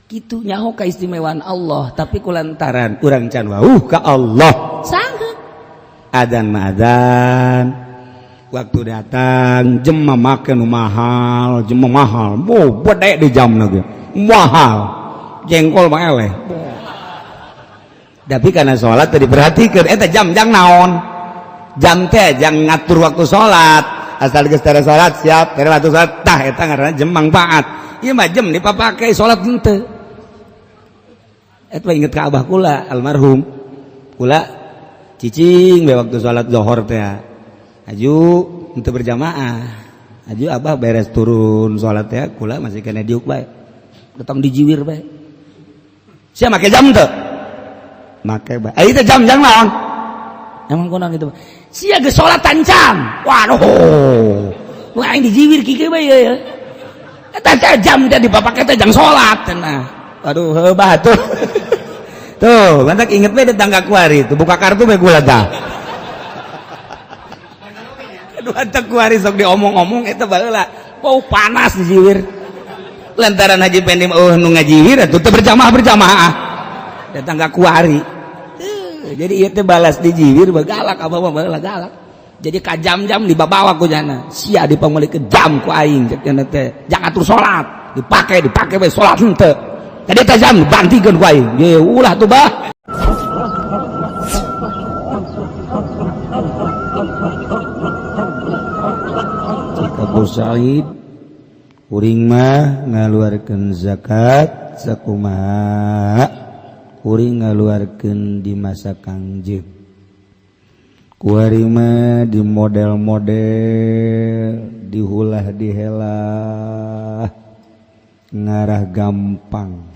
Kitu nyaho keistimewaan Allah, tapi kulantaran urang can wauh ka Allah sanggeut. Adzan ma'adzan, waktu datang jam make nu mahal, jam mahal, bede di jamna ge mahal, jengkol mah eleh. Tapi karena sholat tadi diperhatikeun eta jam naon, jam teh jang ngatur waktu sholat, asal geus tara sholat siap tara waktu sholat tah eta ngaranna jam manfaat. Ieu mah jam dipapake sholat henteu. Eta inget ka abah kula almarhum, kula cicing be waktu sholat zuhur teh aju henteu berjamaah, aju abah beres turun sholat teh kula masih kena diuk bae, datang dijiwir bae. Sia make jam teu? Make bae. Ai teh jam naon? Emang kunaon kitu? Sia geus sholatan jam. Waduh. Nu aing dijiwir kieu bae ya. Eta teh jam teh dipapake teh jang sholat cenah. Waduh heubah tuh. Tuh, mantak inget bae tetangga kuari tuh buka kartu bae gula dah. Aduh mantak kuari sok diomong-omong eta baheula. Bau panas dijiwir. Lantaran Haji Pendi nu ngajiwir atuh teu berjamaah. Tetangga kuari. Jadi ieu teh balas dijiwir bagalak abah mah baheula galak. Jadi ka jam-jam dibabawa ku jana. Sia dipamulikeun jam ku aing cek cenah teh. Jangan atur salat, dipake bae salat henteu. Tadi teh jam bantikeun ku aing. Ye ulah tuh bah. Cik Abu Said uring mah ngaluarkeun zakat sakumaha uring ngaluarkeun di masa Kangjeng. Kuari mah di model-model dihulah dihelah ngarah gampang,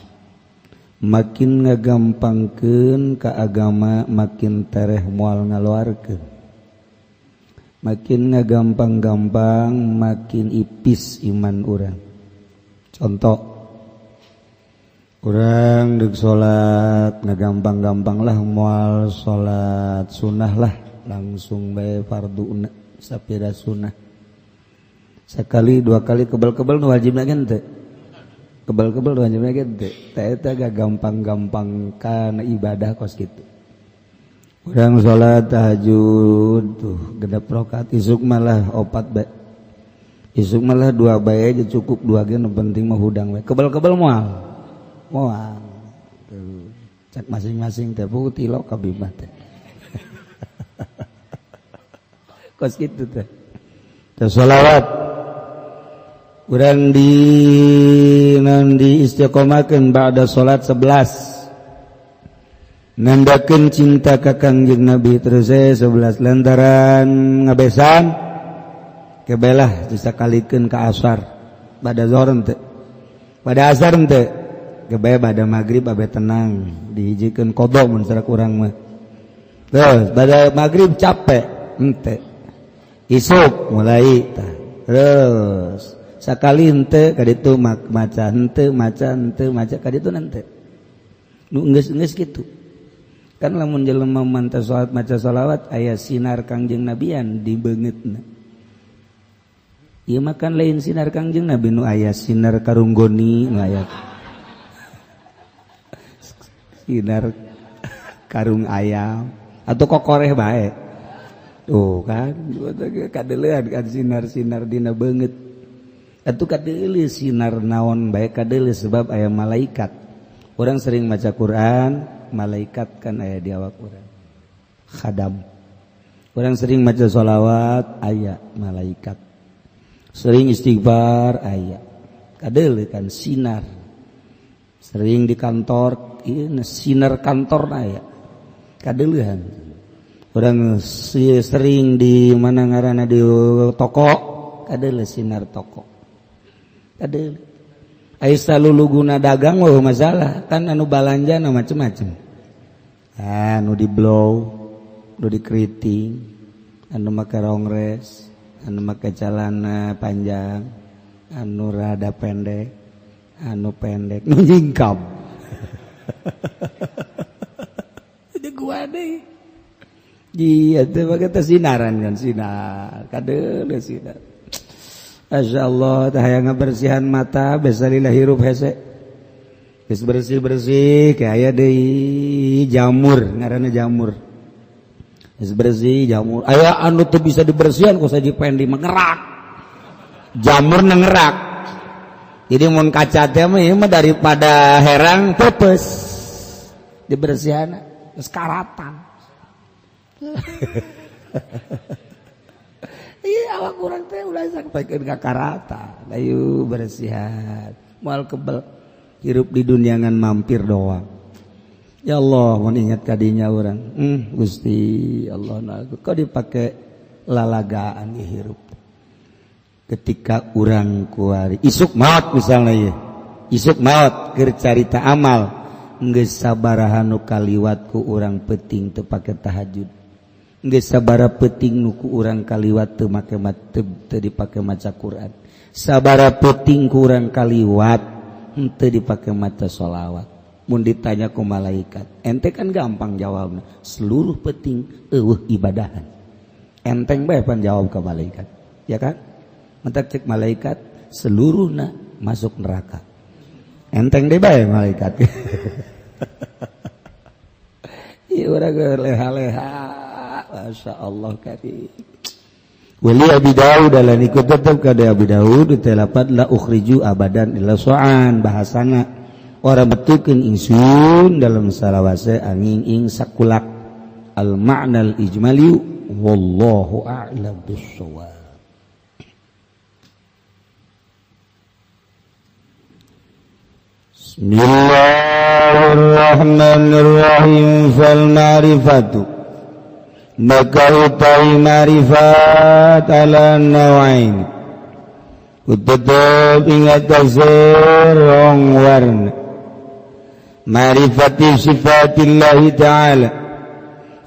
makin ngagampangkeun ka agama makin tereh moal ngaluarkeun, makin ngagampang-gampang makin ipis iman urang. Contoh urang deuk salat ngagampang-gampang lah moal salat sunnah lah langsung bae farduna sapira sunnah sakali dua kali kebal-kebal nu wajibna gen teu kebal-kebal nu wajibna gen teu teh eta gampang-gampang kana ibadah kos kitu. Urang salat tahajud tuh genep rakaat isuk malah 4 bae isuk malah 2 bae aja cukup 2 ge nu penting mah hudang bae kebal-kebal moal tuh cek masing-masing teh putih lo kabimah teh kos gitu teh. Teh sholawat urang di istiqomahkeun ba'da salat 11 nandakeun cinta ka Kangjeng Nabi terus 11 lantaran ngabesan kebelah disakalikeun ka asar bada zuhur teh pada asar teh kebelah bada magrib abe tenang dihijikeun qada mun sarak urang mah terus bada magrib capek henteu isuk mulai terus sakali henteu kaditu maca henteu maca kaditu nanti nu geus kitu kan lamun jelema mantau salat maca shalawat aya sinar Kangjeng Nabian di beungeutna ieu mah kan lain sinar Kangjeng Nabi nu aya sinar karunggoni nu aya sinar karung ayam atau kokoreh bae. Tuh kan kadeulean kan sinar-sinar dina beungeut. Atuh kadeuleu sinar naon bae kadeuleu sebab aya malaikat. Urang sering maca Quran, malaikat kan aya di awak urang. Khadam. Urang sering maca sholawat, aya malaikat. Sering istighfar, aya. Kadeuleu kan sinar. Sering di kantor, ieu sinar kantor aya. Kadeuleuhan. Orang sering di mana ngaranna di toko kadeuleu sinar toko kadeuleu aya saluluguna dagang weuh masalah kan anu balanja na macem-macem anu di blow nu di keriting anu make rongres anu make celana panjang anu rada pendek anu pendek nu nyingkap jadi gua deh iya teh pakai teh sinaran kan sinar kadeuleu sinar. Masyaallah teh hayang ngabersihan mata besalillah hirup hese. geus bersih-bersih kayak deui jamur ngaranna jamur. Geus bersih jamur. Aya anu teu bisa dibersihan ku saji pendi mah ngerak. Jamur ngerak. Jadi mun kaca teh mah daripada herang pepes. Dibersihan geus karatan. Iya awak urang teh ulah sampaikeun ka karata. Ayo bersihan. Moal kebel hirup di dunia ngan mampir doang. Ya Allah mun ingat kadinya urang. Gusti Allah kok dipake lalagaan ieu hirup. Ketika urang kuari isuk maot misalnya ieu. Isuk maot keur carita amal geus sabaraha nu kaliwat ku urang peuting teu pake tahajud. Geus sabaraha peuting nu ku urang kaliwat teu make teu dipake maca Quran. Sabaraha peuting ku urang kaliwat henteu dipake maca sholawat. Mun ditanya ku malaikat, ente kan gampang jawabna. Seluruh peuting eueuh ibadahan. Enteng bae pan jawab ka malaikat. Ya kan? Mentak cek malaikat seluruhna masuk neraka. Enteng deh bae malaikat. Ieu urang leha-leha. Masyaallah karim. Wali Abi Daud dan ikut tetap kada Abi Daud ditelapat la ukhriju abadan illa so'an bahasana orang betukeun ingsun dalam salawase angin ing sakulak al ma'nal ijmali wallahu a'lam bissawab. Bismillahirrahmanirrahim fal ma'rifatu maka utawi marifat ala nawain utetep ingat rong warna marifati sifatillahi ta'ala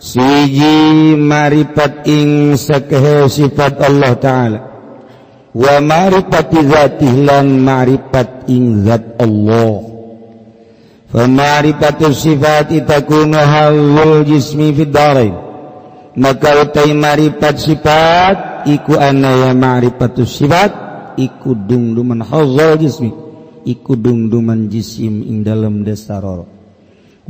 siji marifat ing sakehe sifat Allah ta'ala wa marifati zatih lan marifat ing zat Allah fa marifatu sifati takunu halul jismi fid darain maka utai marifat sifat iku anaya ma'rifatus sifat iku dungduman hazal jismi iku dungduman jisim ing dalam dasaror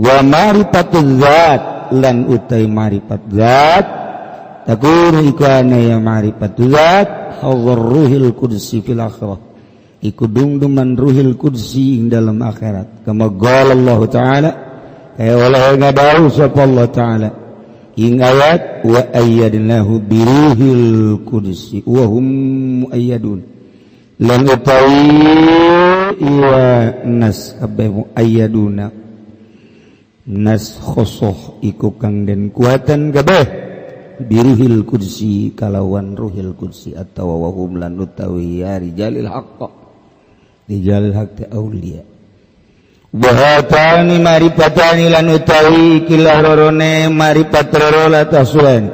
wa ma'rifatul zat lan utai marifat zat takun iku anaya ma'rifatul zat hazal ruhil qudsi fil akhirah iku dungduman ruhil qudsi ing dalam akhirat kama qala Allah ta'ala kaya Allah ngadawu sapa Allah ta'ala ing ayat wa ayyadnahu biruhil qudsi wa hum muayyadun lan utawi iya nas kabeh muayyaduna nas khosoh iku kang den kuatan kabeh biruhil qudsi kalawan ruhil qudsi atawa wa hum lan utawi ya rijalil haqq rijalil haqq auliya bahatani maripatani lan utawi ikilah rorone maripat rorola tasuan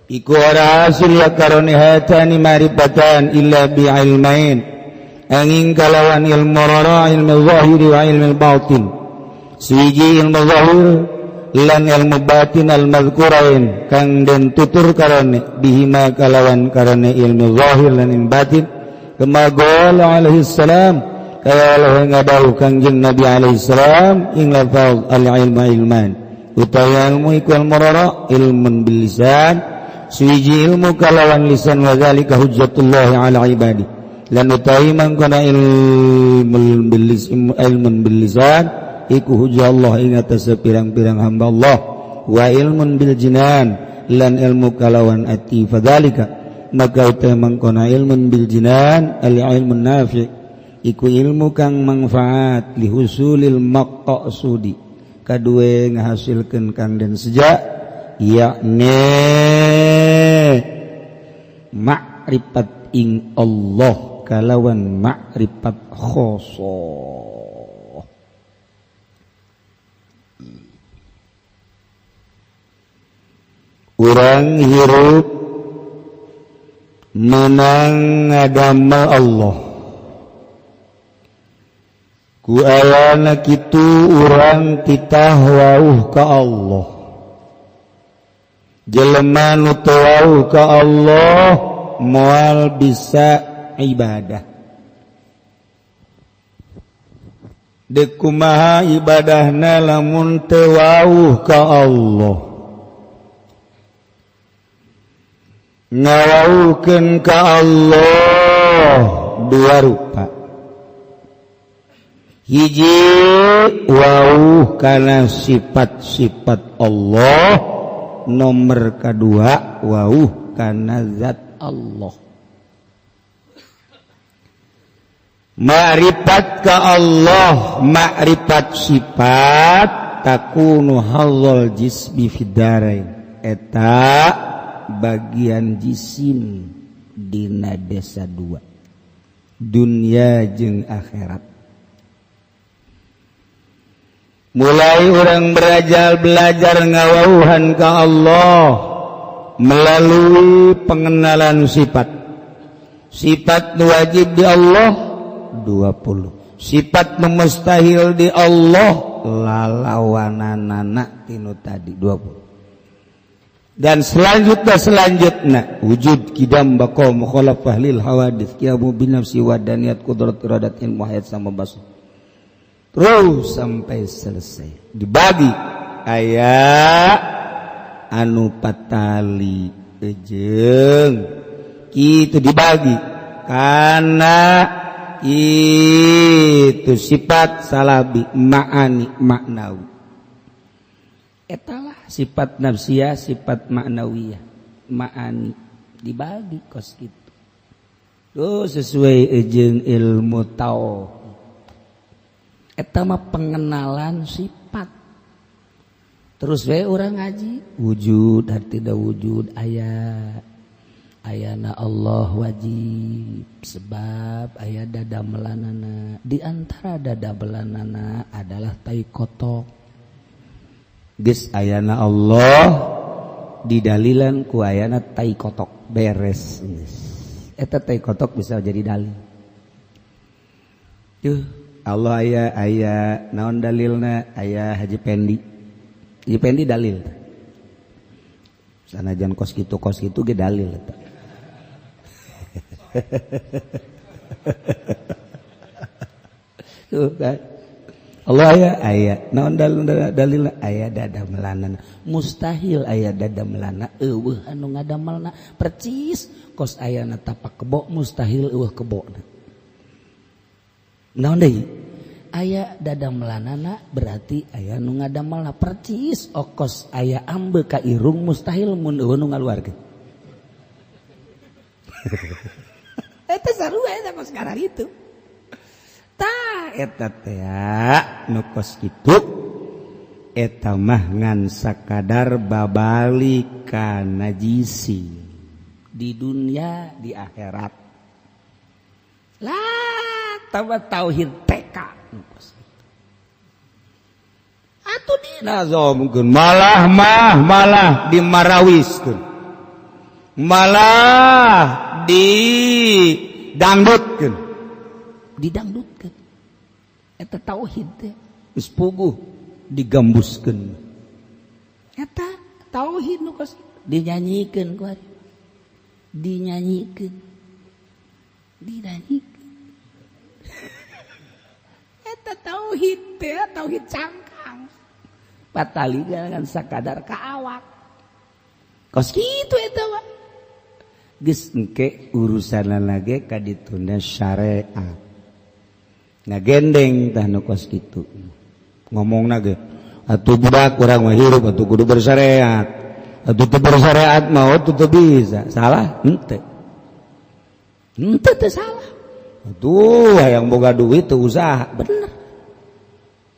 iku ora hasil ya karone hatani maripatan illa bi'ilmain angin kalawan ilmu roro ilmu zahiri wa ilmu batin siji ilmu zahir lan ilmu batin al-mazkurain kang den tutur karone bihima kalawan karone ilmu zahir lan ilmu batin kama qala alaihi salam kaya Allah ngadawu kangjeng Nabi alaihi salam ing lafaz al-ilmu ilman utawi ilmu iku ilmu rara ilmun bil lisan suwiji ilmu kalawan lisan wa zalika hujjatullah ala ibadi lan utawi mangkana ilmun bil lisan iku hujjah Allah ing atas pirang-pirang hamba Allah wa ilmun bil jinan lan ilmu kalawan ati fadzalika maka utawi mangkana ilmun bil jinan al-ilmun nafi' iku ilmu kang manfaat lihusulil maqsudi kadue ngahasilkeun kang den sejak yakni ma'rifat ing Allah kalawan ma'rifat khosoh urang hirup menang ngadamal Allah ku ayana kitu urang titah wauh ka Allah jelema nu teu wauh ka Allah moal bisa ibadah deuk kumaha ibadahna lamun teu wauh ka Allah ngawauhkeun ka Allah dua rupa hiji wauh kana sifat-sifat Allah nomor kedua wauh kana zat Allah ma'rifat ka Allah ma'rifat sifat takunu hallal jismi fidarain eta bagian jisim dina desa dua dunia jeung akhirat mulai orang belajar ngawauhan ka Allah melalui pengenalan sifat nu wajib di Allah 20 sifat nu mustahil di Allah lalawananana tinu tadi 20 dan selanjutnya wujud kidam baqa mukhalafah lil hawadits qiyamu bin nafsi wa daniyat qudrat iradat ilmu hayat sama basar terus sampai selesai dibagi aya anu patali jeung kitu dibagi kana itu sifat salabi ma'ani maknawi etalah sifat nafsiyah sifat maknawiyah ma'ani dibagi kos kitu tuh sesuai jeung ilmu tauhid eta mah pengenalan sifat terus we urang ngaji wujud dan tidak wujud ayana Allah wajib sebab aya dada melanana di antara dada melanana adalah tai kotok geus ayana Allah didalilan ku ayana tai kotok beres eta tai kotok bisa jadi dalil tuh Allah aya naon dalilna aya Haji Pendi dalil sanajan kos kitu ge dalil eta tuh kan Allah aya naon dalilna aya dada melanana mustahil aya dada melana eueuh anu ngadamelna percis kos ayana tapak kebo mustahil eueuh kebona naon deui aya dada melanana berarti aya nu ngadamelna percis okos aya ambe ka irung mustahil mun eueuh nu ngaluarkeun eta sarua eta kos karang itu ta eta teh nu kos kitu eta mah ngan sakadar babalik ka najisi di dunia di akhirat lah tambah tauhid TK nu kos kitu atuh dinazomkeun malah dimarawiskeun malah didangdutkeun eta tauhid teh geus puguh digambuskeun eta tauhid nu kos dinyanyikeun ku ari dinyanyikeun eta tauhid teh tauhid cangkang patali jangan sakadar ka awak kos kitu eta mah geus engke urusanna ge ka dituna syariat ngagendeng tah nu kos kitu ngomongna ge atuh budak urang mah hirup atuh kudu bersyariat atuh teu bersyariat mah atuh teu bisa salah henteu teu salah atuh hayang boga duit teu usaha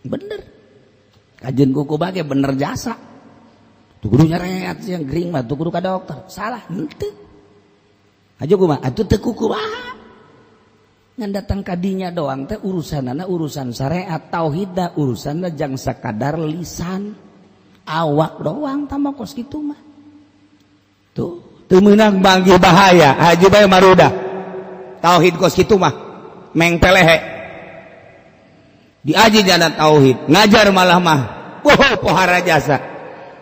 bener kajeun kuku bage bener jasa tuh kudu nyariat yang gering mah tuh kudu ka dokter salah henteu aja kumaha atuh teu kumaha ngan datang ka dinya doang teh urusanana urusan syariat tauhidna urusanna jang sakadar lisan awak doang tambah kos kitu mah tuh teu meunang banggi bahaya haji bae marudah tauhid kos kitu mah meng pelehe diaji jana tauhid ngajar malah mah pohara jasa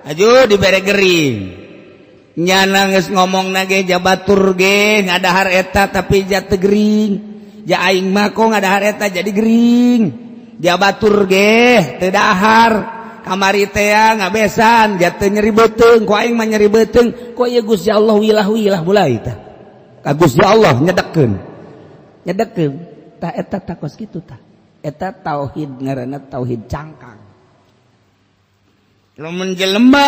ajo dibere gering nyana geus ngomongna ge jabatur ge ngadahar eta tapi ja teu gering ja aing mah kok ngadahar eta jadi gering jabatur ge teu dahar kamari teh ngabesan jatuh nyeri beuteung ku aing mah nyeri beuteung ku ieu Gusti Allah wilah mulai tah ka Gusti Allah nyedekeun tah eta takos kitu tah eta tauhid ngaranna tauhid cangkang lamun jelema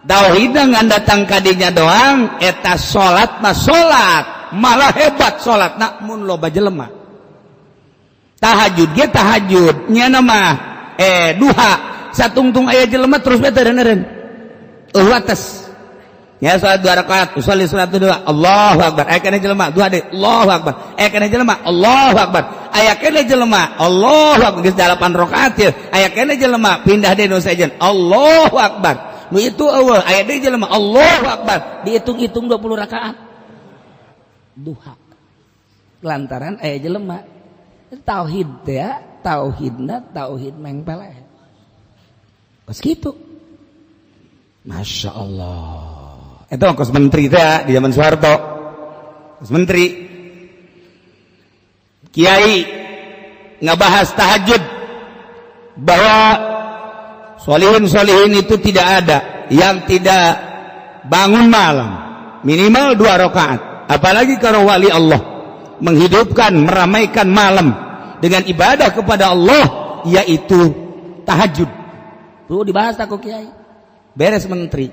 tauhidna ngan datang ka dinya doang eta salat mah salat malah hebat salatna mun loba jelema tahajud ge tahajud nyana mah duha satungtung aya jelema terus bete deuneun atas ya salat 2 rakaat usolli salat 2 Allahu akbar aya kana jelema duha deui Allahu akbar aya kana jelema Allahu akbar aya kana jelema Allahu akbar geus 8 rakaat ya aya kana jelema pindah deui nu saejeun Allahu akbar nu itu eueuh aya deui jelema Allahu akbar dihitung-hitung 20 rakaat duha lantaran aya jelema tauhid ya tauhidna tauhid mengpele kos kitu Masya Allah itu kos menteri teh di zaman Soeharto kos menteri kiai ngabahas tahajud bahwa solihin itu tidak ada yang tidak bangun malam minimal 2 rakaat apalagi kalau wali Allah menghidupkan meramaikan malam dengan ibadah kepada Allah yaitu tahajud tuh dibahas tak kiai beres menteri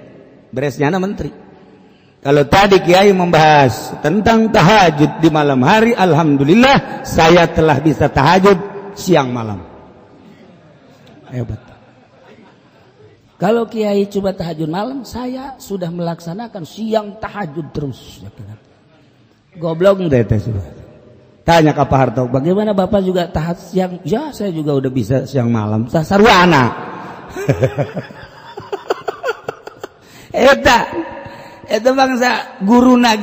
beresnya menteri kalau tadi kiai membahas tentang tahajud di malam hari alhamdulillah saya telah bisa tahajud siang malam hebat kalau kiai coba tahajud malam saya sudah melaksanakan siang tahajud terus goblok teh tanya ke Pak Harto bagaimana Bapak juga tahajud siang ya saya juga udah bisa siang malam sarwana eta bangsa guruna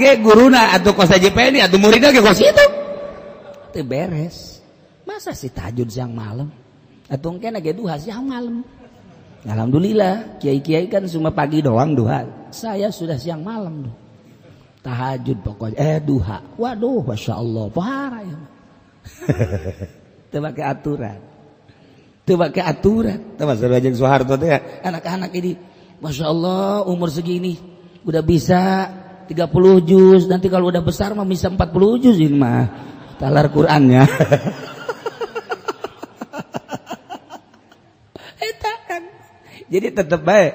atau kos JPN atau muridna ge kos itu teu beres masa sih tahajud siang malam atuh engke ge duha siang malam alhamdulillah kiai-kiai kan cuma pagi doang duha saya sudah siang malam tuh tahajud pokoknya duha waduh Masya Allah pohara ya teu make aturan termasuk Rajeng Soeharto teh anak-anak ini Masya Allah umur segini udah bisa 30 juz nanti kalau udah besar mah bisa 40 juz ini mah talar Qur'annya eta kan jadi tetep baik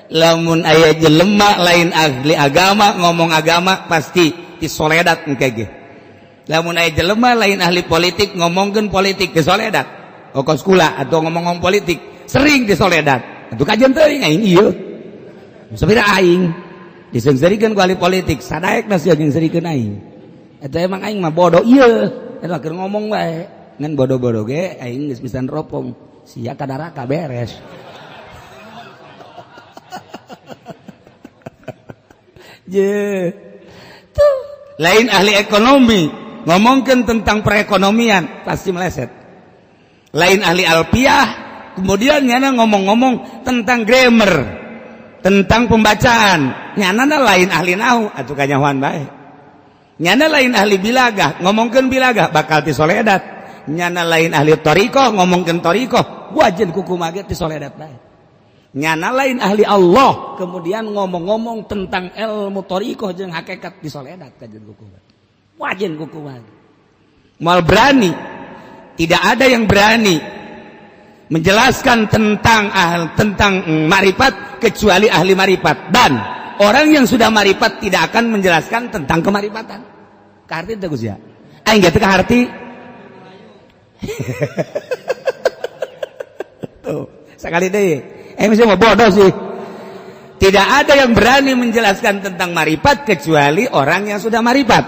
lamun aya jelema lain ahli agama ngomong agama pasti disoledat engke ge lamun aya jelema lain ahli politik ngomongkeun politik disoledat kos kula atau ngomong-ngomong politik sering disoledat itu kajian teuing aing ieu sabira aing disengsarikeun ku ahli politik sadaekna sia jeung serikeun aing eta emang aing mah bodoh ieu eta keur ngomong wae ngan bodoh-bodoh ge aing geus pisan ropong sia ka neraka beres je tuh lain ahli ekonomi ngomongkeun tentang perekonomian pasti meleset lain ahli alfiah kemudian nyana ngomong-ngomong tentang grammar tentang pembacaan nyana lain ahli nahu atuh kanyahoan bae nyana lain ahli bilagah ngomongkeun bilagah bakal tisoledat nyana lain ahli thariqah ngomongkeun thariqah wajen kuku mage tisoledat bae nyana lain ahli Allah kemudian ngomong-ngomong tentang ilmu thariqah jeung hakikat tisoledat kajen kuku wajen kuku mage mal berani tidak ada yang berani menjelaskan tentang marifat kecuali ahli marifat dan orang yang sudah marifat tidak akan menjelaskan tentang kemarifatan. Karti itu Gus ya. Aing ge teu kaharti. Tuh, sekali deui. Masih mau bodoh sih. Tidak ada yang berani menjelaskan tentang marifat kecuali orang yang sudah marifat.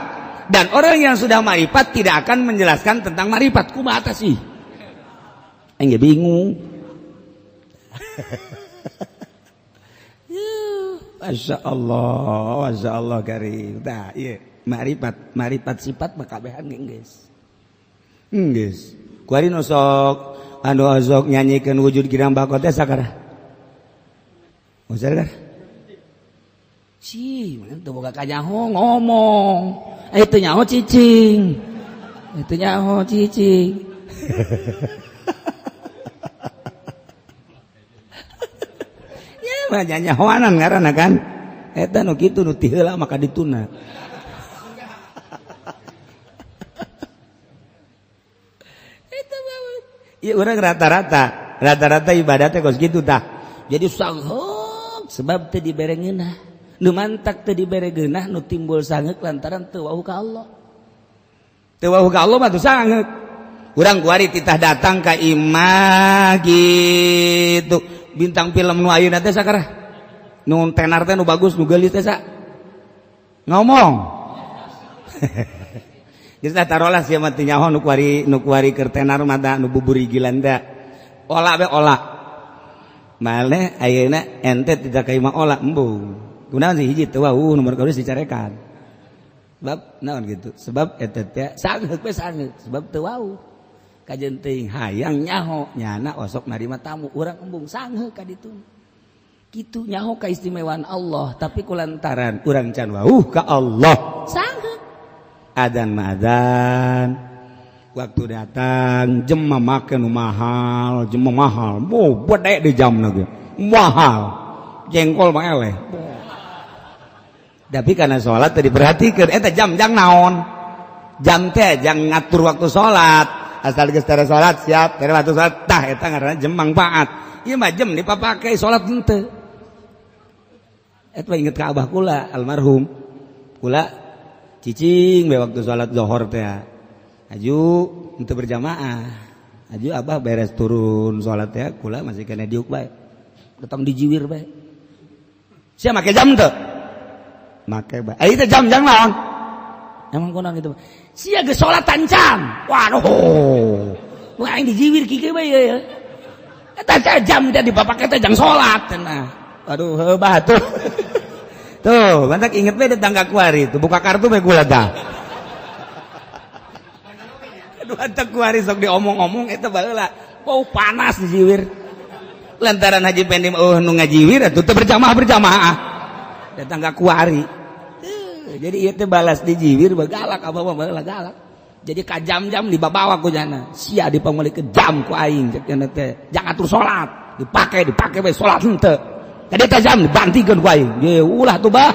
Dan orang yang sudah marifat tidak akan menjelaskan tentang marifat. Kumaha tah sih? Aing bingung. Masya Allah karim. Nah, iya, marifat sifat makabehan geus. Geus. Kuari nu sok anu sok nyanyikeun wujud girang bakot teh sakara. Usar Cing, itu boga kanyaho ngomong. Itu nyaho cicing. mah nyanyahoanan ngaranna kan eta nu kitu nu ti heula maka dituna. Eta mah ieu urang rata-rata ibadatnya kos gitu tah. Jadi sangeuk sebab teu dibere ngeunah. Nu mantak teu dibere geunah nu timbul sangeuk lantaran teu wauh ka Allah. Teu wauh ka Allah mah teu sangeuk. Urang kuari titah datang ka imah gitu. Bintang film nu ayeuna teh sakarah? Nu tenar teh nu bagus nu geulis teh sa? Ngomong. Geus tarolah sia mah teu nyaho nu kuari keur tenar mah da nu buburigilan da. Ola be ola. Maleh ayeuna ente tidak ka imah ola embung. Kunaon sih hiji teu wauh nomor kados dicarekan. Sebab naon gitu? Sebab eta teh sangeuk we sangeuk sebab teu wauh. Kajen teuing hayang nyaho nyana osok narima tamu urang embung sangeuk ka ditu. Kitu nyaho kaistimewaan Allah tapi kulantaran urang can wauh ka Allah. Sangeuk. Adzan madzan. Waktu datang jem make nu mahal, jem mahal. Bo bede di jamna ge. Mahal. Jengkol mah eleh. Tapi karena sholat tadi diperhatikan, eta jam jang naon, jam teh jang ngatur waktu sholat, asal geus tara sholat siap, tara waktu sholat tah eta ngaranna jam manfaat. Ieu mah jam dipapake sholat henteu. Eta inget ka abah kula almarhum, kula cicing we waktu sholat zuhur teh, aju henteu berjamaah, aju abah beres turun sholat teh, kula masih kena diuk bae, datang dijiwir bae. Sia make jam teu? Make bae. Itu jam-jam naon? Emang kunaon gitu. Sia geus salatan jam. Waduh. Wah aing dijiwir kieu bae ya. Eta jam teh dipapake teh jang salat cenah. Waduh heubah tuh. Tuh, mantak inget bae tetangga kuari tuh buka kartu bae kula tah. Aduh antak kuari sok diomong-omong eta baheula. Bau panas dijiwir. Lantaran Haji Pendim nu ngajiwir atuh teu berjamaah. Tetangga kuari. Jadi ieu teh balas dijiwir bagalak apa baheula galak. Jadi ka jam-jam dibabawa ku jana. Sia dipangulikeun jam ku aing cek cenah teh. Jang atur salat, dipake bae salat henteu. Tadi teh jam dibantikeun ku aing. Ye ulah tuh bah.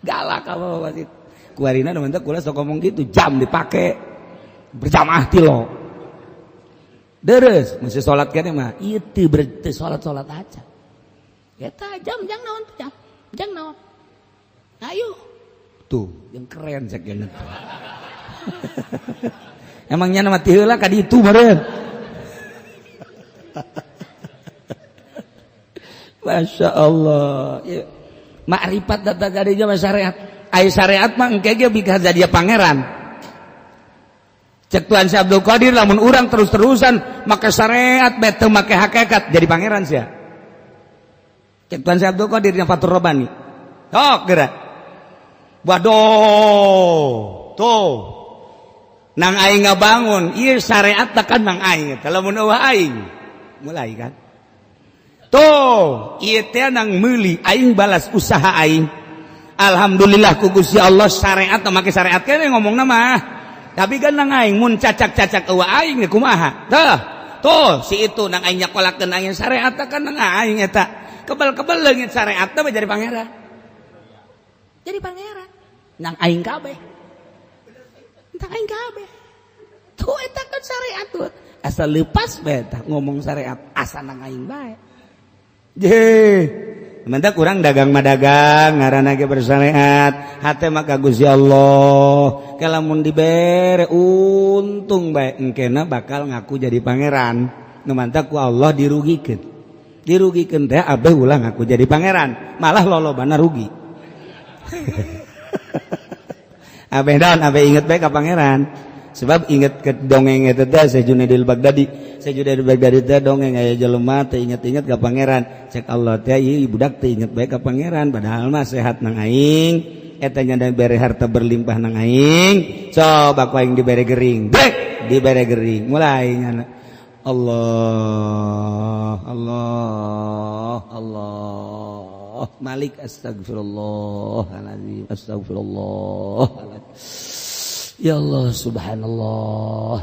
Galak apa wasit. Kuarina nu teh kula sok ngomong gitu, jam dipake berjamaah ti lo. Deres mesti salat keneh mah ieu teu berarti salat-salat aja. Eta jam jang naon jam. Jang naon? Ayo. Tuh, yang keren cek gini. Emangnya nama ti heula ka ditu meureun. Masya Allah. Ya. Makrifat data gadeja mah syariat. Ai syariat mah engke ge bika jadi pangeran. Cek Tuan Si Abdul Qadir lamun urang terus-terusan make syariat bete make hakikat jadi pangeran sia. Tuan Si Abdul Qadir yang Fatur Robani. Tok gerak. Waduh. Tuh. Nang aing ngabangun, ieu syariat tekan nang aing. Kalau mun eueuh aing. Mulai kan. Tuh, ieu teh nang meuli aing balas usaha aing. Alhamdulillah ku Gusti Allah syariat make syariat keneh ngomongna mah. Tapi kan nang aing mun cacak-cacak eueuh aing kumaha? Tah. Tuh, si itu nang aing nyakolakeun aing syariat tekan nang aing eta. Kebal-kebal leungit syariat teh jadi pangeran. Jadi pangeran. Nang aing kabeh. Nang aing kabeh. Tuh eta kan syariat tuh. Asal leupas bae tah ngomong syariat, asa nang aing bae. Je. Mentak urang dagang mah dagang, ngaranna ge bersyariat, hate mah ka Gusti Allah. Kalamun dibere untung bae engkena bakal ngaku jadi pangeran. Nu mantak ku Allah dirugikeun. Dirugikeun teh abeh ulah ngaku jadi pangeran, malah lolobana rugi. Abeh daun abeh inget bae ka pangeran. Sebab inget ke dongeng eta teh Syekh Junaidil Baghdadi. Syekh Junaidil Baghdadi teh dongeng aya jelema teh inget-inget ka pangeran. Cek Allah teh ieu budak teh inget bae ka pangeran padahal mah sehat nang aing. Eta nya dibere harta berlimpah nang aing. Coba ku aing dibere gering. Dek dibere gering. Mulai nyana. Allah Malik astagfirullahaladzim ya Allah subhanallah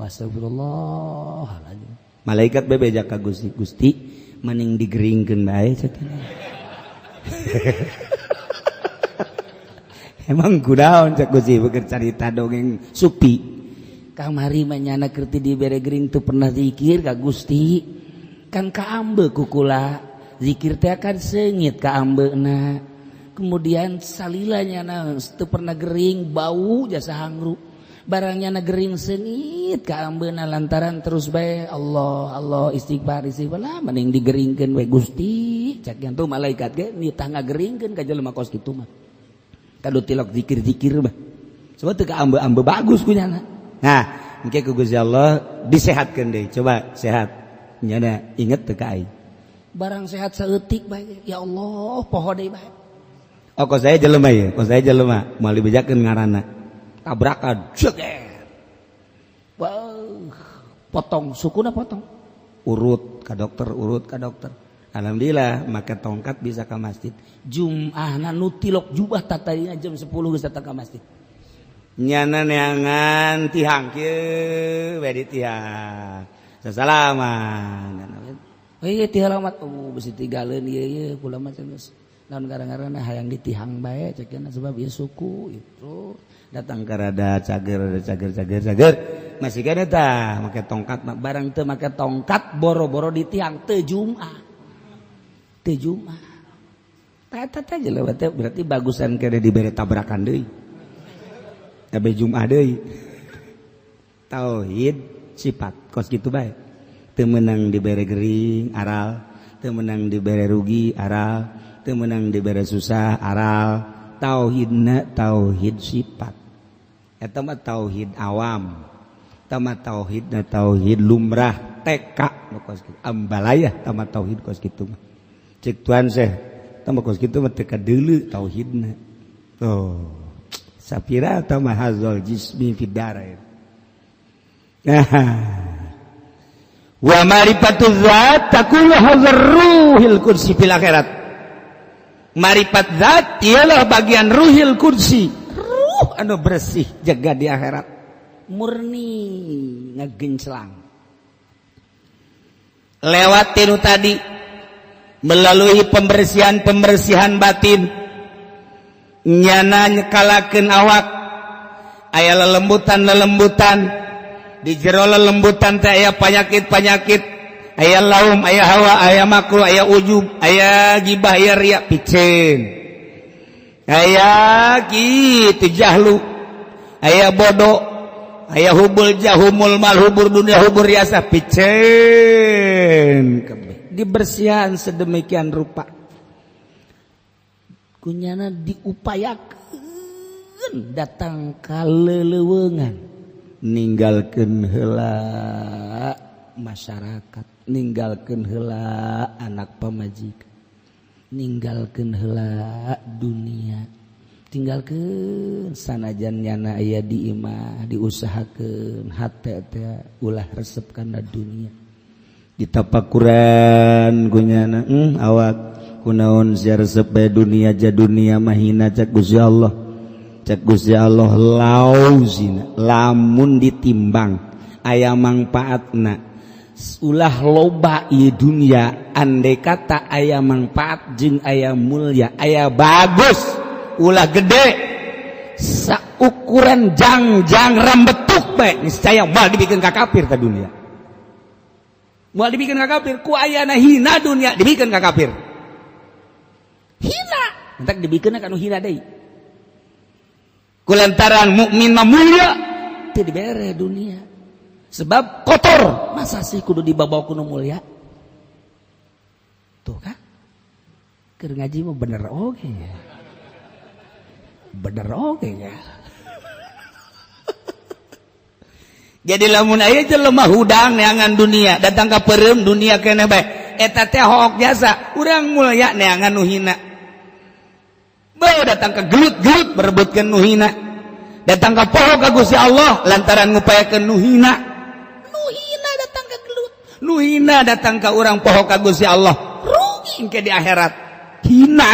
astagfirullahaladzim Malaikat bebeja ka Gusti, Gusti mending digeringkeun bae cek. Emang kudaon cek Gusti beker carita dongeng supi. Kamari manyana kerti dibere gering teu pernah zikir ka Gusti. Kan kaambe kukula zikir teh akan seungit ka ambeuna. Kemudian salilanya teu pernah gering bau jasa hangru. Barangnya na gering sengit ka ambeuna lantaran terus bae Allah istighfar lah mending digeringkeun we Gusti cak yantu malaikat ge nitah ngageringkeun ka jelema kos kitu mah kadu tilok zikir-zikir mah coba teu ka ambe-ambe bagus kunyana nah engke ku Gusti Allah disehatkeun deui coba sehat nyana inget teu ka aing barang sehat saeutik bae ya Allah poho deui bae oh kos saya jelema ya kos saya jelema moal dibejakeun ngaranna tabrakan jeger wow potong sukuna potong urut ka dokter alhamdulillah make tongkat bisa ka masjid Jumaahna nu tilok jubah tatayna jam 10 geus datang ka masjid nyana neangan tihang kieu we di tihang sasalaman we tihalamat bisi tigaleun ieu kula mah geus naon gara-garana hayang ditihang bae cekeuna sebab ieu suku itu datang ke rada cager masih kena tah make tongkat barang teu make tongkat boro-boro di tiang teu Jumaah eta teh jelema teh berarti bagusan kene dibere tabrakan deui tabe Jumaah deui tauhid sifat kos kitu bae teu meunang dibere gering aral teu meunang dibere rugi aral teu meunang dibere susah aral tauhidna tauhid sifat eta mah tauhid awam eta mah tauhidna tauhid lumrah TK nu kos kitu ambalayah eta mah tauhid kos kitu mah cek tuan seh eta mah kos kitu mah teu kadeuleu tauhidna oh sapira eta mah hazal jismi fid darain wa ma'rifatuz zat takunu hazar ruhil kursi fil akhirat marifat zat ialah bagian ruhil kursi anu bersih jaga di akhirat murni ngagenclang lewat tinu tadi melalui pembersihan batin nyana nyekalakeun awak aya lelembutan di jero lelembutan teh aya panyakit aya laum aya hawa aya makruh aya ujub aya gibah aya riya picen aya kitu jahlu aya bodoh aya hubul jahumul mal hubur dunia hubur riasa picen kabeh dibersihan sedemikian rupa kunyana diupayakeun datang ka leuleungan ninggalkeun heula masyarakat ninggalkeun heula anak pamajikan ninggalkeun heula dunia tinggalkeun sanajan nyana aya di imah diusahakeun hate teh ulah resep kana dunia ditapakuran kunyana awak kunaon sia resep bae dunia ja dunia mahina cak Gusti Allah lauzina lamun ditimbang aya mangpaatna ulah loba ieu dunia andai kata aya manfaat jeung aya mulia aya bagus ulah gede saukuran jangjang rambetuk bae niscaya moal dibikeun ka kafir ta dunia moal dibikeun ka kafir ku ayana hina dunia dibikeun ka kafir hina entak dibikeun ka anu hina deui kulantaran mukmin mah mulia teu dibere dunia sebab kotor masa sih kudu dibawa kuno mulia tuh kan keur ngaji mah bener oge ya jadi lamun aya jelema hudang neangan dunia datang ka peureum dunia keneh bae eta teh hook jasa urang mulia neangan nu hina bae datang ka gelut-gelut berebutkeun nu hina datang ka poho ka Gusti Allah lantaran ngupayakeun nu hina nuhina datang ke orang poho ka Gusti Allah rugi engke di akhirat hina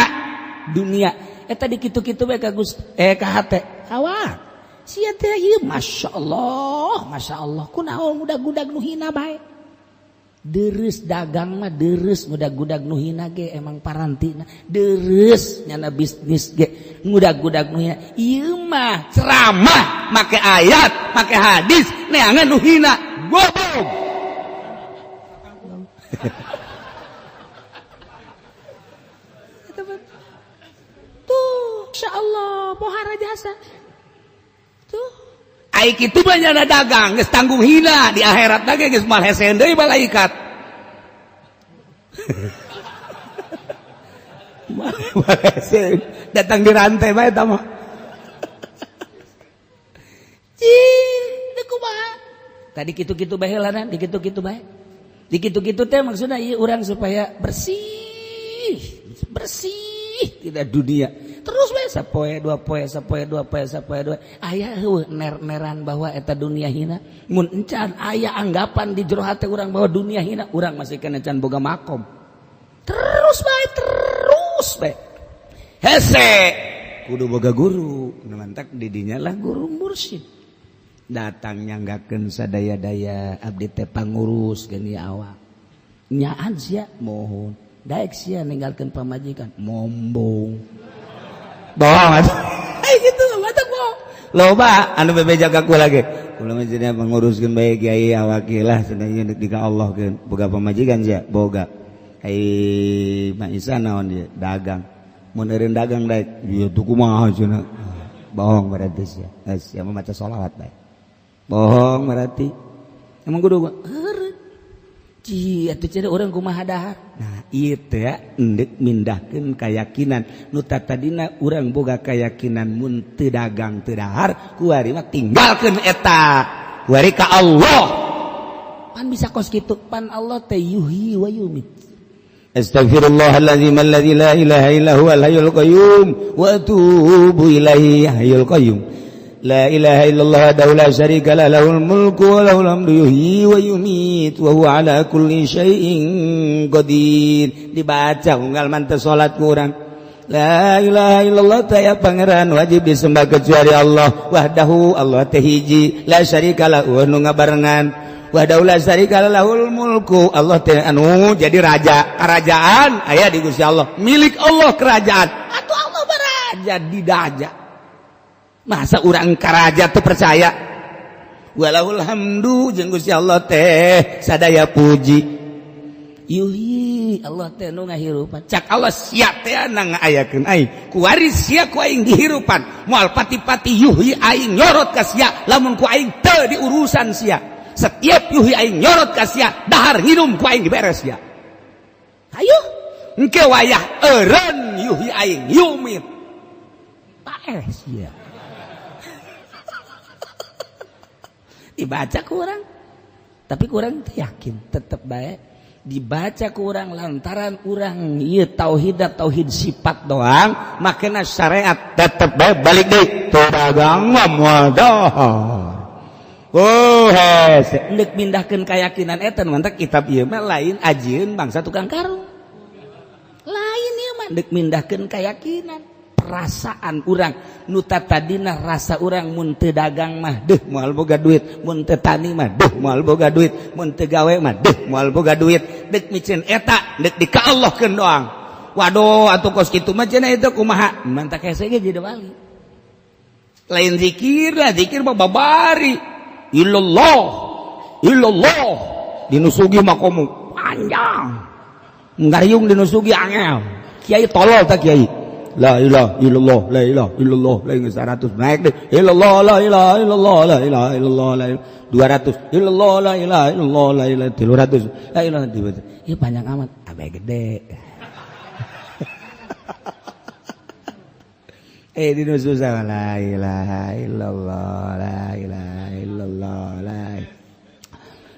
dunia eta di kitu-kitu bae ka Gusti ka hate awak sia teh ieu masyaallah kunaon budak-budak nu hina bae Deres dagang mah deres, ngudag-gudag nu hina ge emang parantina. Deres nyana bisnis ge ngudag-gudag nu hina. Ieu mah ceramah make ayat, make hadis, neangan nu hina. Goblok. Tuh, insyaallah pohara jasa. Tuh. Aik itu banyak dagang, geus tanggung hina di akhirat lagi geus mal hesen deui malaikat. Malaikat datang di rantai bae eta mah. Cing, kumaha? Tadi kitu-kitu bae heulana, di kitu-kitu bae. Di kitu-kitu teh maksudna ieu urang supaya bersih, tidak dunia. Terus bae sapoe dua poe aya heueuh ner-neran bahwa eta dunia hina. Mun encan aya anggapan di jero hate urang bahwa dunia hina, urang masih kena can boga makom. Terus bae. Hese kudu boga guru, mantak didinya lah guru mursyid. Datang nyanggakeun sadaya-daya abdi teh pangurus geuni awak. Nyaan sia mohon. Daek sia ninggalkeun pamajikan, mombong. Bohong atuh. Gitu mata bohong. Loba anu bebe jaga ku lagi. Kula mah jadi manguruskeun bae kiai awak lah sadaya di ka Allah keun. Boga pamajikan sia, boga. Ai Mak Isa naon dia? Dagang. Mun eureun dagang daek, ieu tuh kumaha cenah. Bohong berarti sia. Sia mah maca sholawat bae. Bohong berarti. Emang kudu heureun. Ci atuh cenah urang kumaha dahar. Nah, ieu teh endek mindahkeun keyakinan nu tadina urang boga keyakinan mun teu dagang teu dahar kuari mah tinggalkeun eta. Kuari ka Allah. Pan bisa kos kitu, pan Allah teh yuhyi wa yumiit. Astaghfirullahaladzim alladzi la ilaha illa huwal hayyul qayyum wa atubu ilaihi hayyul qayyum. La ilaha illallah wahdahu la syarika lah lahul mulku wa lahul hamdu yuhyi wa yumiit wa huwa ala kulli syai'in qadir. Dibaca unggal manteu salat ku urang. La ilaha illallah taya pangeran wajib disembah kecuali Allah. Wahdahu Allah teh hiji, la syarika lahu nu ngabarengan. Wahdahu la syarika lahul mulku Allah teh anu jadi raja. Kerajaan aya di Gusti Allah. Milik Allah kerajaan. Atuh Allah baraja di daja. Masa urang karaja teu percaya? Walahul hamdu jeung Gusti Allah teh sadaya puji. Yuhi Allah teh nu ngahirupan. Cak Allah sia teh ngaayakeun aing. Kuari sia ku aing dihirupan. Moal pati-pati yuhi aing nyorot ka sia lamun ku aing teu diurusan sia. Setiap yuhi aing nyorot ka sia dahar nginum ku aing diberes sia. Hayu engke wayah eureun yuhi aing yumit. Paeh sia. Dibaca kurang, tapi kurang yakin tetap baik. Dibaca kurang lantaran kurang ieu tauhid sifat doang, makanya syariat tetap baik balik deui dagang moal dahar. Oh hese endek mindahkeun keyakinan eta mantak kitab ieu mah lain ajieun bangsa tukang karung. Lain ieu mah endek mindahkeun keyakinan. Perasaan urang nu tadina rasa urang mun teu dagang mah deuh moal boga duit, mun teu tani mah deuh moal boga duit, mun teu gawe mah deuh moal boga duit. Deuk micen eta deuk dikaallahkeun doang. Waduh atuh kos kitu mah cenah eta kumaha? Mantak hese ge jadi wali. Lain zikir lah, zikir mah babari. Illallah dinusugi mah komo panjang. Nggariung dinusugi angel. Kiai tolol tak kiai. La ilaha illallah, la ilaha illallah, la ilaha 100 naik deh. Illallah, la ilaha illallah, la ilaha illallah, la 200. Illallah, la ilaha illallah, la ilaha 300. La ilaha dibaca. Ieu panjang amat, abe gede. Dinu susah la ilaha illallah, la ilaha illallah,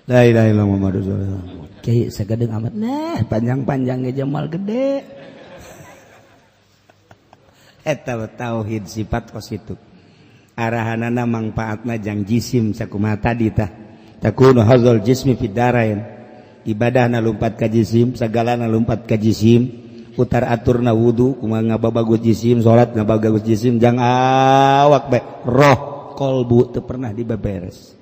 la ilaha illallah Muhammadur Rasulullah. Kiai sagedeung amat. Nah, panjang-panjang ge jamal gede. Eta tauhid sifat kos itu arahanana mangpaatna jang jisim sakumaha tadi tah takunu hazal jismi fid darain ibadahna lumpat ka jisim sagalana lumpat ka jisim putar aturna wudu kumaha ngababagus jisim salat ngababagus jisim jang awak bae roh kolbu teu pernah dibeberes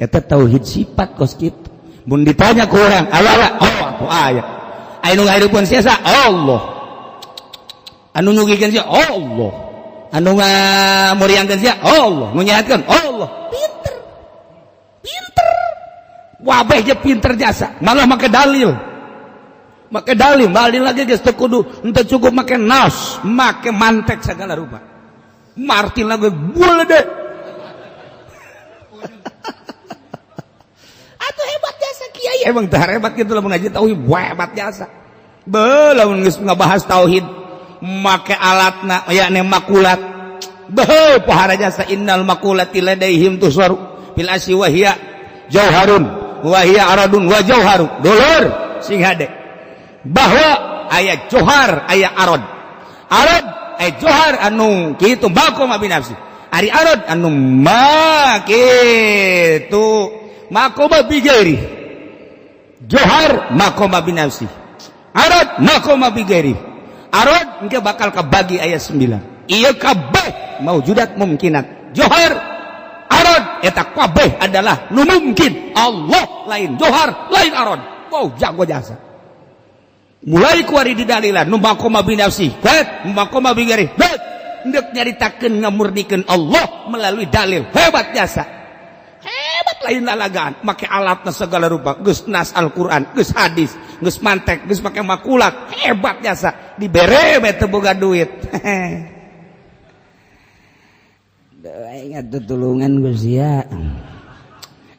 eta tauhid sifat kos kitu mun ditanya ku urang aya oh atuh aya anu ngahirupeun sia sa Allah anu nyugikeun sia Allah anu ngamuriangkeun sia Allah nu nyahatkeun Allah pinter wabeh je pinter jasa malah make dalil lagi geus teu kudu henteu cukup make naos make mantek segala rupa martil lagi boleh deh atuh hebat jasa kiai emang teu hebat kitu lamun ngaji tauhid hebat jasa beuh lamun geus ngabahas tauhid make alatna yakni makulat beuh pohara jasa innal makulati ladaihim tusaru fil asyi wa hiya jauharun wa hiya aradun wa jauharun dulur sing hade bahwa aya johar aya arad johar anu kitu makom abi nafsi ari arad anu kitu makom abi gairi johar makom abi nafsi arad makom abi gairi arad engke bakal kabagi aya 9 ieu kabeh maujudat mumkinat johar arad eta kabeh adalah nu mungkin Allah lain johar lain arad wow jago jasa mulai kuari di dalilan nu makoma bi nafsi bet makoma bi gari bet ndek nyaritakeun ngamurnikeun Allah melalui dalil hebat jasa hebat lain lalagaan make alatna segala rupa geus nas Al-Qur'an geus hadis geus mantek geus make makulat hebat jasa dibere teu boga duit ingat tutulungan Gusti ya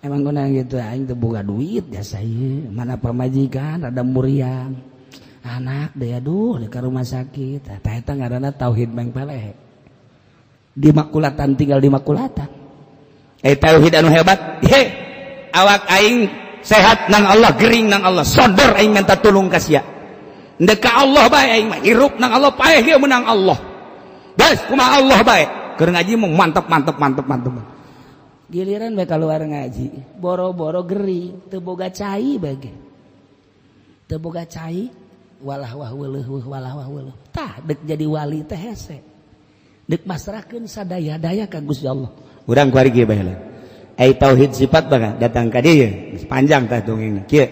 emang kuna gitu aing teu boga duit jasa ieu mana pamajikan ada muriang anak deh aduh di rumah sakit eta ngaranna tauhid meng peleh di makulatan tinggal di makulatan tauhid anu hebat he awak aing sehat nang Allah gering nang Allah sodor aing minta tulung ka sia ndek ka Allah bae aing mah hirup nang Allah paeh ge menang Allah guys kumaha Allah bae keur ngaji mah mantep giliran bae keluar ngaji boro-boro gering teu boga cai bage teu boga cai walah wah weuleuh tah dek jadi wali teh hese dek masrahkeun sadaya-daya ka Gusti Allah urang kuari kieu baheula ai tauhid sifat baga datang ka dieu panjang tah dongengna kieu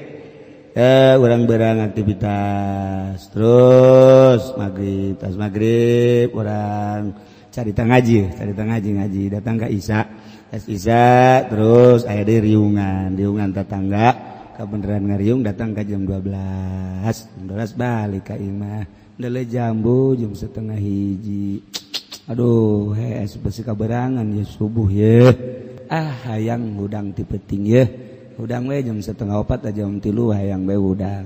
urang beurang aktivitas terus maghrib urang carita ngaji datang ka isya terus aya deui riungan tetangga beneran ngariung datang ke jam 12 balik ka imah dele jambu jam 12:30 aduh besi kaberangan ya subuh ya hayang hudang ti peuting ya hudang we jam 3:30 jam 3 hayang we hudang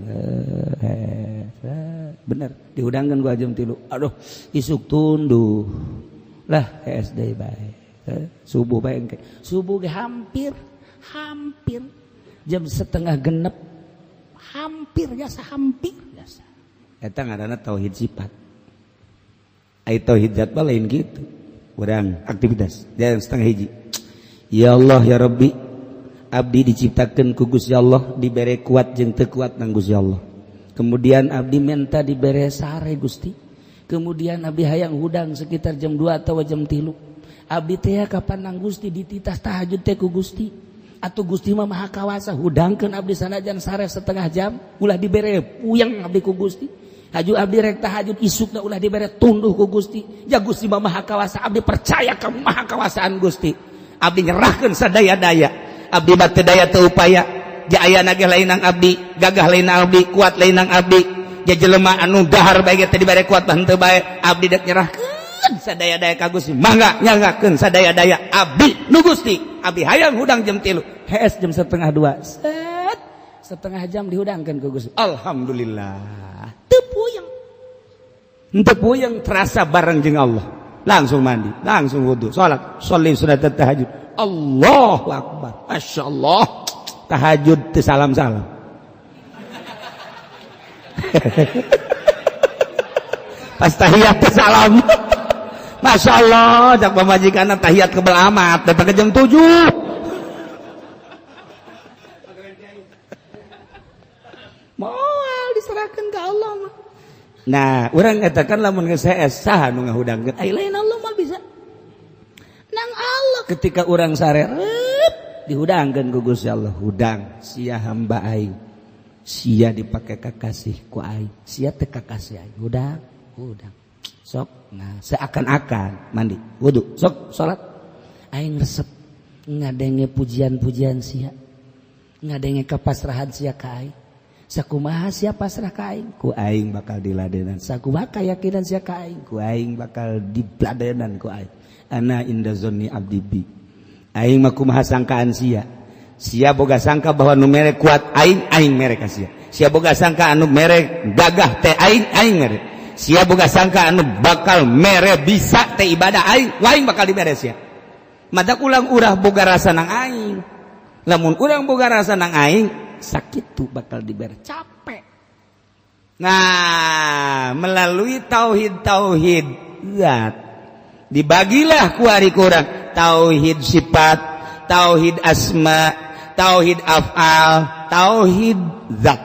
bener dihudangkeun gua jam 3 aduh isuk tunduh lah SD bae subuh bae engke subuh ge hampir jam 8:30 hampir jasa eta ngaranna tauhid sifat ai tauhid zat lain gitu urang aktivitas jam 8:30 ya Allah ya Rabbi abdi diciptakeun ku Gusti Allah dibere kuat jeung teu kuat nang Gusti Allah kemudian abdi minta dibere sare Gusti kemudian abdi hayang hudang sekitar jam 2 atau jam 3 abdi teh kapan nang Gusti dititas tahajud teh ku Gusti atuh Gusti mah maha kawasa hudangkeun abdi sanajan sare setengah jam ulah dibere puyeng abdi ku Gusti haju abdi rek tahajud isukna ulah dibere tunduh ku Gusti ya Gusti mah maha kawasa abdi percaya ka maha kawasaan Gusti abdi nyerahkeun sadaya-daya abdi batu daya teu upaya ja ayana ge lain nang abdi gagah lain nang abdi kuat lain nang abdi ja jelema anu dahar bae ge teh dibere kuat henteu bae abdi dek nyerahkeun sadaya-daya ka Gusti mangga nyanggakeun sadaya-daya abdi nu Gusti abdi hayang hudang jam 3 HS jam 1:30 set setengah jam dihudangkeun ku Gusti alhamdulillah teu puyeng terasa bareng jeung Allah langsung mandi langsung wudu salat sholli sunat tahajud Allahu akbar masyaallah tahajud teu salam-salam pas tahiyat teu salam masyaallah jak pamajikanna tahiyat kebal amat datang ke jam 7 moal diserahkan ke Allah mah. Nah, urang katakan lamun geus HS saha nu ngahudangkeun? Ai lain Allah mah bisa. Nang Allah ketika urang sarerep dihudangkeun ku Gusti Allah. Hudang sia hamba aing, sia dipake kakasih ku aing, sia teu kakasih aing. Hudang sok. Nah seakan-akan mandi wudu sok salat aing resep ngadenge pujian-pujian sia, ngadenge kapasrahan sia ka aing. Sakumaha sia pasrah ka aing, ku aing bakal diladenan. Sakumaha keyakinan sia ka aing, ku aing bakal diladenan ku aing. Ana inda zonni abdi bi. Aing mah kumaha sangkaan sia. Sia boga sangka bahwa nu mere kuat aing mere ka sia. Sia boga sangka anu mere gagah teh aing mere. Sia boga sangka anu bakal mere bisa teh ibadah aing bakal dibere sia. Madak ulang urah boga rasa nang aing. Lamun urang boga rasa nang aing sakit tuh bakal diberi capek. Nah melalui tauhid zat dibagilah ku ari kurang tauhid sifat, tauhid asma, tauhid af'al, tauhid zat.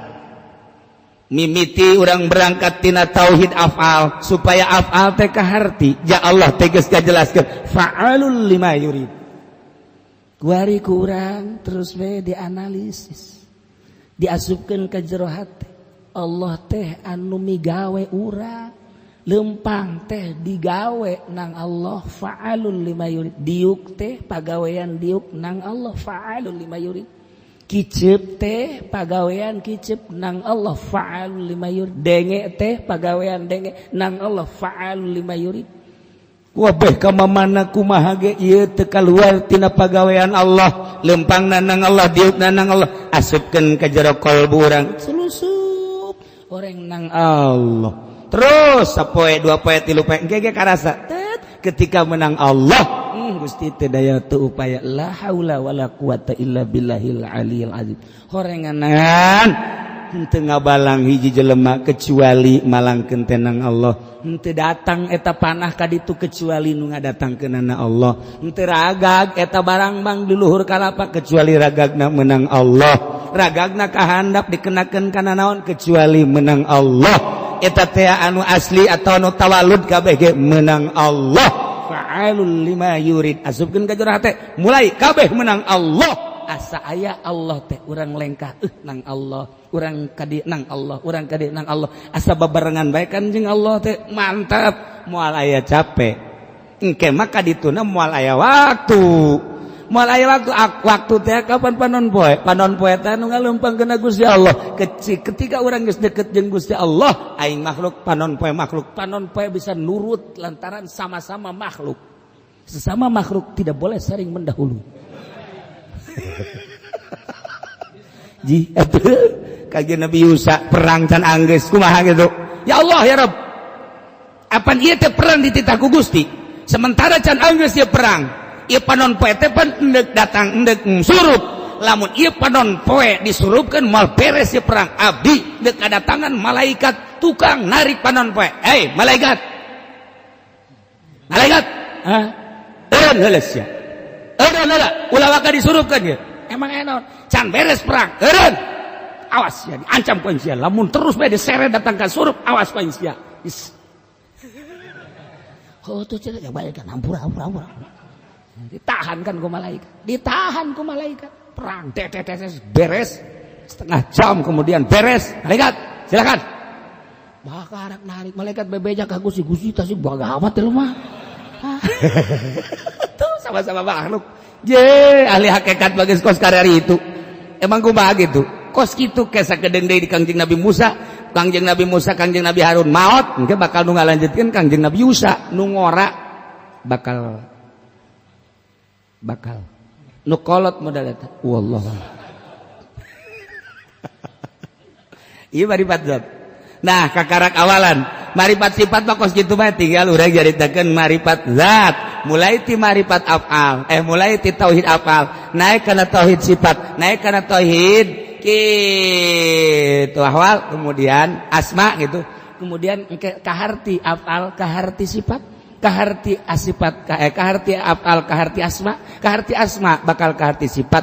Mimiti urang berangkat tina tauhid af'al supaya af'al teh kaharti ja Allah tegas kajelaskeun fa'alul lima yurid. Ku ari kurang terus we dianalisis, diasupkeun ka jero hati. Allah teh anu migawe urang, lempang teh digawe nang Allah fa'alul lima yurid. Diuk teh pagawean diuk nang Allah fa'alul lima yurid. Kicep teh pagawean kicep nang Allah fa'alul lima yurid. Denge teh pagawean denge nang Allah fa'alul lima yurid. Wabeh kamamana kumaha ge ieu teu kaluar tina pagawean Allah, lempangna nang Allah, diukna nang Allah, asupkeun ka jero qalbu urang selusup oreng nang Allah. Terus sapoe dua poe tilu poe engke karasa ketika menang Allah Gusti teu daya teu upaya la haula wala quwata illa billahil aliyil azim. Horenganan henteu ngabalang hiji jelema kecuali malangkeun teh nang Allah. Henteu datang eta panah ka ditu kecuali nu ngadatangkeunana Allah. Henteu ragag eta barang bang di luhur kalapa kecuali ragagna menang Allah. Ragagna kahandap dikenakeun kana naon kecuali menang Allah. Eta teh anu asli atau anu tawalud kabeh ge menang Allah. Fa'alul lima yurid. Asupkeun ka jero hate mulai kabeh menang Allah. Asa aya Allah teh urang lengkah nang Allah, urang kadi nang Allah, urang kadi nang Allah. Asa babarengan bae kan jeung Allah teh mantap. Moal aya capek engke mah kadituna moal aya waktu. Moal aya waktu teh kapan panon poe? Panon poe teh anu ngaleumpangkeun Gusti Allah. Ketika urang geus deukeut jeung Gusti Allah, aing makhluk panon poe bisa nurut lantaran sama-sama makhluk. Sesama makhluk tidak boleh saling mendahului. Ji atuh kajian Nabi Yusa perang can anggeus kumaha gitu. Ya Allah ya Rabb, apan ieu teh perang dititah ku Gusti sementara can anggeus ieu perang. Ieu panon poe teh pan endek datang endek surup. Lamun ieu panon poe disurupkeun moal beres ieu perang, abdi deuk kadatangan malaikat tukang narik panon poe. Hei malaikat eureun heula sia. Heula ulah waka disurupkeun ieu. Emang enon can beres perang eureun. Awas ya diancam ku sia. Lamun terus bae diseret datang ka surup awas ku sia. Oh tuh cenah ya bae kan ampura. Ditahan ku malaikat. Perang beres setengah jam kemudian beres. Malaikat silakan. Bakarak narik malaikat bebeja ka Gusti tah sih bagawat teh mah. Tuh sama-sama makhluk. Je ahli hakikat bagus kos karari itu. Emang kumaha gitu? Kos kitu kesa kedeung deui di Kangjeng Nabi Musa, Kangjeng Nabi Harun maot, engke bakal nu ngalanjutkeun Kangjeng Nabi Yusa nu ngora bakal nu kolot modal eta. Wallah. Ieu marifat zat. Nah, kakarak awalan, marifat sifat mah kos kitu mah tinggal urang jaritakeun marifat zat. Mulai ti marifat af'al, mulai ti tauhid af'al, naik kana tauhid sifat, naik kana tauhid kitu ahwal, kemudian asma gitu. Kemudian kaharti af'al, kaharti sifat, kaharti asifat, kaharti af'al, kaharti asma bakal kaharti sifat.